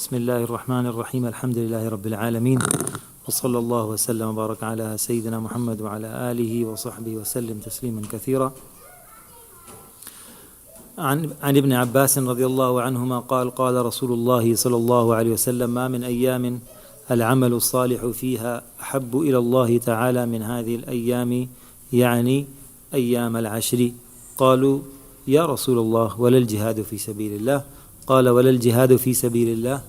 بسم الله الرحمن الرحيم الحمد لله رب العالمين وصلى الله وسلم وبارك على سيدنا محمد وعلى آله وصحبه وسلم تسليما كثيرا. عن ابن عباس رضي الله عنهما قال قال رسول الله صلى الله عليه وسلم ما من أيام العمل الصالح فيها أحب إلى الله تعالى من هذه الأيام، يعني أيام العشر. قالوا يا رسول الله ولا الجهاد في سبيل الله؟ قال ولا الجهاد في سبيل الله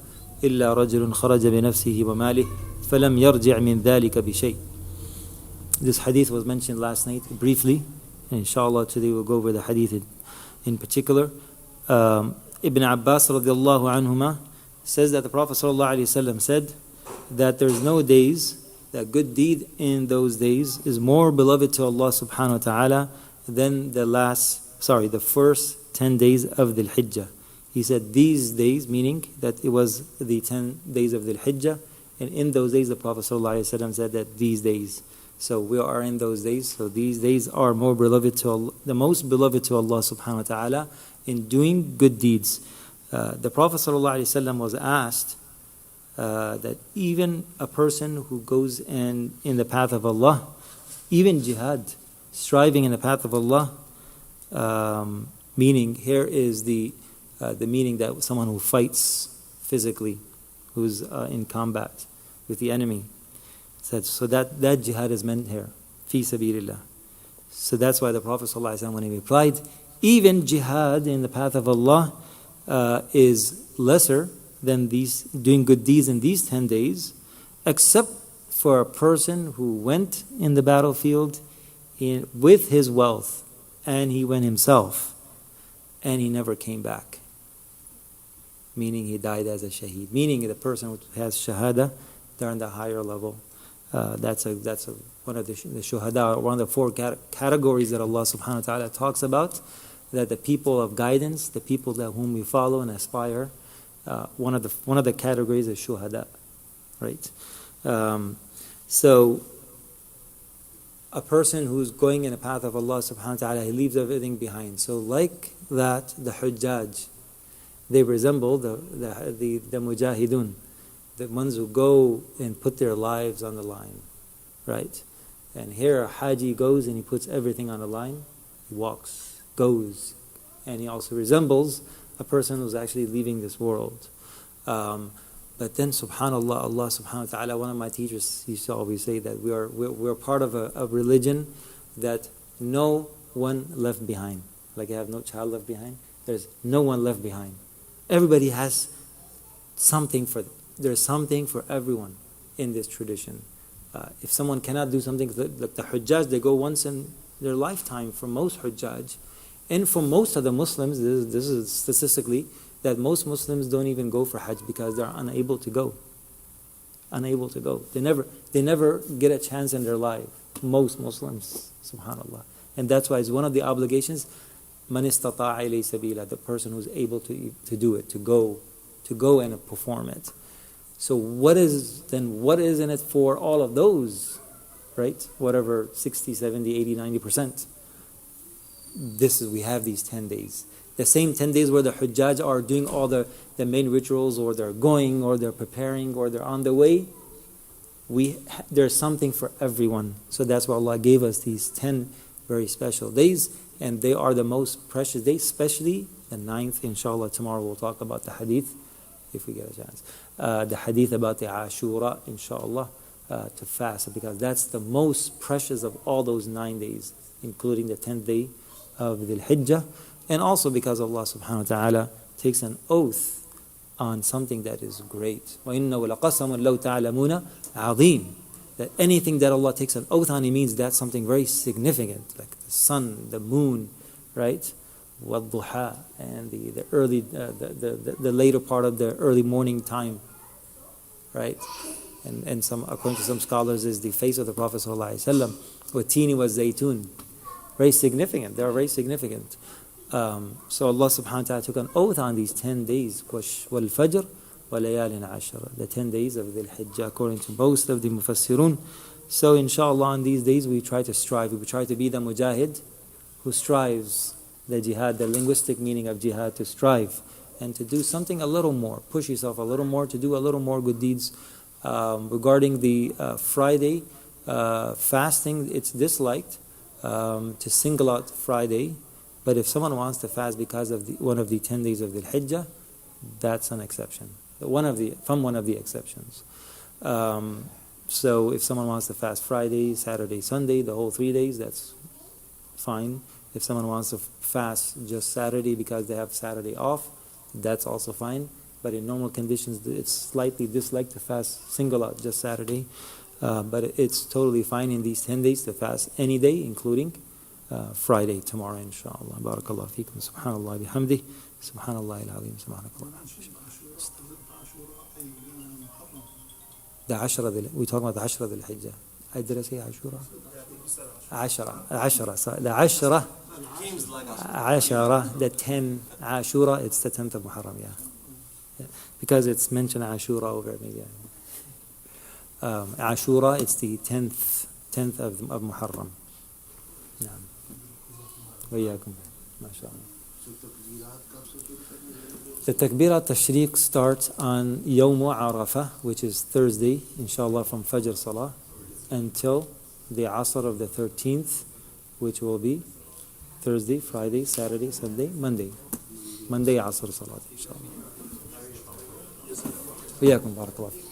إلا رجل خرج بنفسه وماله فلم يرجع من ذلك بشيء. This hadith was mentioned last night briefly, and inshallah today we'll go over the hadith in particular. Ibn Abbas radiallahu anhuma says that the Prophet sallallahu alaihi wasallam said that there's no days, that good deed in those days is more beloved to Allah subhanahu wa ta'ala than the first 10 days of the Hijjah. He said these days, meaning that it was the 10 days of the Hijjah, and in those days the Prophet ﷺ said that these days. So we are in those days. So these days are more beloved to Allah, the most beloved to Allah subhanahu wa ta'ala in doing good deeds. The Prophet ﷺ was asked that even a person who goes in the path of Allah, even jihad, striving in the path of Allah, meaning here is the meaning that someone who fights physically, who's in combat with the enemy. So that jihad is meant here, fi sabilillah. So that's why the Prophet ﷺ, when he replied, even jihad in the path of Allah is lesser than these doing good deeds in these 10 days, except for a person who went in the battlefield with his wealth, and he went himself, and he never came back. Meaning he died as a shaheed. Meaning the person who has shahada, they're on the higher level. That's one of the shuhada, one of the 4 categories that Allah subhanahu wa ta'ala talks about, that the people of guidance, the people that whom we follow and aspire, one of the categories is shuhada, right? So a person who's going in the path of Allah subhanahu wa ta'ala, he leaves everything behind. So like that, the hujjaj, they resemble the mujahidun, the ones who go and put their lives on the line, right? And here a haji goes and he puts everything on the line. He walks, goes, and he also resembles a person who's actually leaving this world. But then subhanallah, Allah subhanahu wa ta'ala, one of my teachers used to always say that we're part of a religion that no one left behind. Like you have no child left behind, there's no one left behind. Everybody has something there's something for everyone in this tradition. If someone cannot do something, like the hujjaj, they go once in their lifetime for most hujjaj. And for most of the Muslims, this is statistically, that most Muslims don't even go for hajj because they're unable to go. Unable to go. They never get a chance in their life. Most Muslims, subhanallah. And that's why it's one of the obligations, man istata'a ilay sabila, the person who's able to do it, to go and perform it. So what is in it for all of those, right? Whatever 60, 70, 80, 90%. We have these 10 days. The same 10 days where the hujjaj are doing all the main rituals, or they're going, or they're preparing, or they're on the way. There's something for everyone. So that's why Allah gave us these 10 very special days, and they are the most precious days, especially the 9th. Inshallah, tomorrow we'll talk about the hadith, if we get a chance. The hadith about the Ashura, inshallah, to fast, because that's the most precious of all those 9 days, including the 10th day of the Hijjah, and also because Allah subhanahu wa ta'ala takes an oath on something that is great. وَإِنَّهُ لَقَسَمٌ لَوْ تَعْلَمُونَ عَظِيمٌ. That anything that Allah takes an oath on, it means that's something very significant, like the sun, the moon, right? وَالضُّحَى, and the early, the later part of the early morning time, right? And according to some scholars, is the face of the Prophet ﷺ. وَالتِّينِ وَالزَّيْتُونِ. Very significant. They are very significant. So Allah subhanahu wa ta'ala took an oath on these 10 days. وَالْفَجْرِ وَلَيَالٍ عَشْرٍ. The 10 days of the Hijjah, according to most of the mufassirun. So inshallah, on these days we try to strive. We try to be the mujahid who strives, the jihad, the linguistic meaning of jihad, to strive and to do something a little more. Push yourself a little more to do a little more good deeds. Regarding the Friday fasting, it's disliked to single out Friday. But if someone wants to fast because of one of the 10 days of the Hijjah, that's an exception. From one of the exceptions. So if someone wants to fast Friday, Saturday, Sunday, the whole 3 days, that's fine. If someone wants to fast just Saturday because they have Saturday off, that's also fine. But in normal conditions, it's slightly disliked to fast single out just Saturday. But it's totally fine in these 10 days to fast any day, including Friday, tomorrow, inshallah. Barakallah fikum. Subhanallah bihamdi. Subhanallah al-azim. Subhanakallah. We talk about the Ashra Dhul Hijjah. Did I say Ashura? Ashara. Sorry. The Ashra. Ashara. The 10 Ashura. It's the 10th of Muharram. Yeah. Because it's mentioned Ashura over maybe. Ashura. It's the 10th of Muharram. نعم. وإياكم. ما شاء الله. The Takbirat Tashriq starts on Yawm Arafah, which is Thursday, inshallah, from Fajr Salah, until the Asr of the 13th, which will be Thursday, Friday, Saturday, Sunday, Monday. Monday Asr Salah, inshallah. وإياكم. بارك الله فيكم.